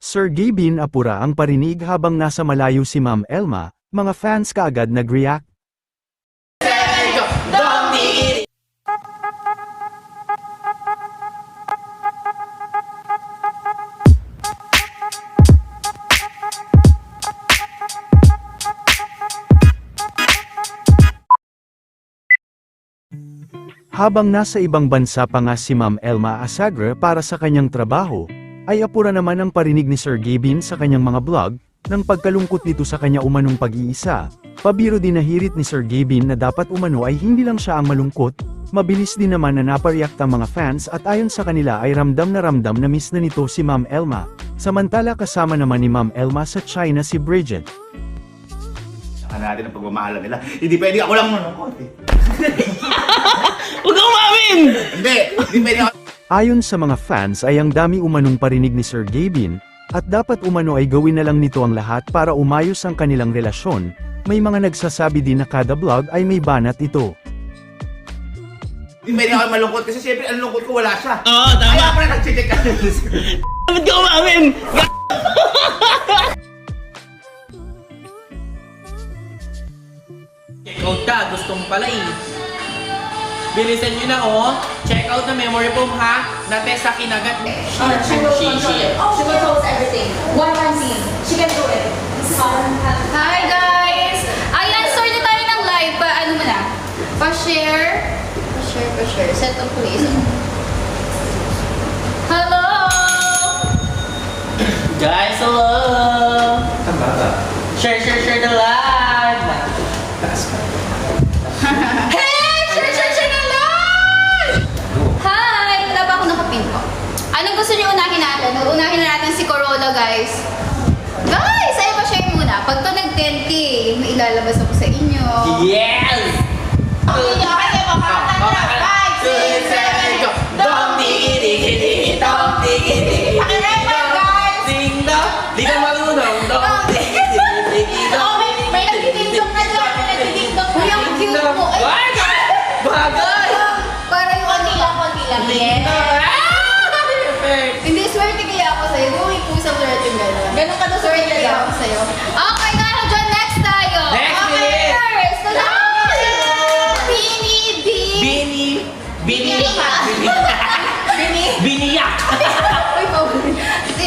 Sergey Bin apura ang parinig habang nasa malayo si Ma'am Elma, mga fans kaagad nag-react. Habang nasa ibang bansa pa nga si Ma'am Elma Asagra para sa kanyang trabaho, ay apura naman ang parinig ni Sergey Bin sa kanyang mga vlog, ng pagkalungkot nito sa kanya umanong pag-iisa. Pabiro din nahirit ni Sergey Bin na dapat umano ay hindi lang siya ang malungkot, mabilis din naman na napareact ang mga fans at ayon sa kanila ay ramdam na miss na nito si Ma'am Elma, samantala kasama naman ni Ma'am Elma sa China si Bridget. Saka natin ang pagmamahalan nila. Hindi pwede ako lang malungkot eh. Huwag kang umamin! Hindi pwede ako. Ayon sa mga fans ay ang dami umanong parinig ni Sergey Bin, at dapat umano ay gawin na lang nito ang lahat para umayos ang kanilang relasyon. May mga nagsasabi din na kada vlog ay may banat ito. Hindi pwede ako malungkot kasi siyempre ang lungkot ko wala siya. Oo, tama. Kaya ako na nag-check ka. Ba't ka umamin? Check out ka, gusto mo pala eh. Bilisan nyo na oh. Check out na memory foam ha. Na-test sa kinagat. She will post everything. One scene. She can do it. Hi guys! Ayan, start na tayo ng live. Ano mo na? Pa-share. Pa-share. Set up please. Hello! Guys, hello! Share the live! Hey! Share na live! Hi! Wala ba ako nakapin ko? Anong gusto niyo unahin natin? Unahin na natin si Corolla, guys. Guys! Ay, pa-share muna. Pag to nag-10K, may ilalabas ako sa inyo. Yes! Okay, makakanta na. 5, 6, 7, go! Dong digidi, dong digidi. Pakiramay, guys! Ding dong, di ka marunong. Dong digidi, Oh, may nagtitindong na dyan. May nagtitindong. Uy, ang cute mo. Ay, Bagay! parang konti lang. Yes. Hindi, swerte kaya ako sa'yo. Yung ipusang swerte yung gano'n. Ganun ka na swerte kaya ako sa'yo. Okay, dahil dyan, next tayo. Next, Okay, Bilis. first. Ito na. Biniyak! Uy, paulit. Si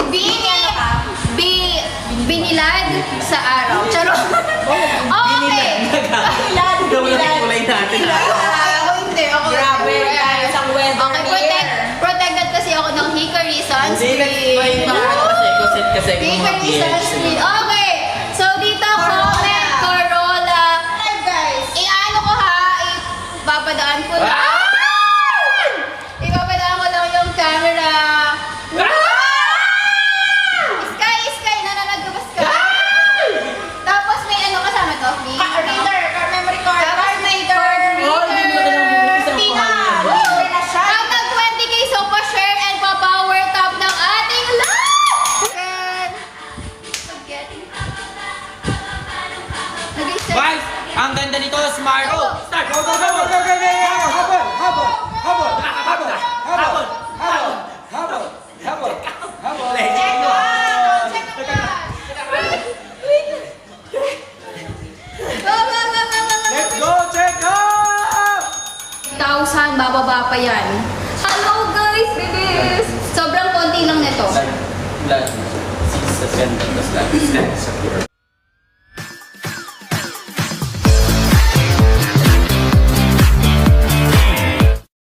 Binilad sa araw. Charot. Okay. Ikaw lang yung kulay natin. Ako hindi. Ako Grabe, isang weather Okay, protected kasi ako ng Hickory sunscreen. Hickory sunscreen. Okay. So, dito comment, Corolla. Guys. Iano ko ha. Ipapadaan ko lang. Ipapadaan ko lang yung camera. Sky, nananagabas ka. Tapos may ano kasama to? Memory card. Tapos may Hanggang 20K, so pa-share and pa-power top ng ating live! Guys, ang ganda nito, smart. Oh, start! Go! Let's go, check up! 1,000, bababa pa yan. Hello guys, bibis! Sobrang konti lang nito. Blood. 6 sa center, tapos lang.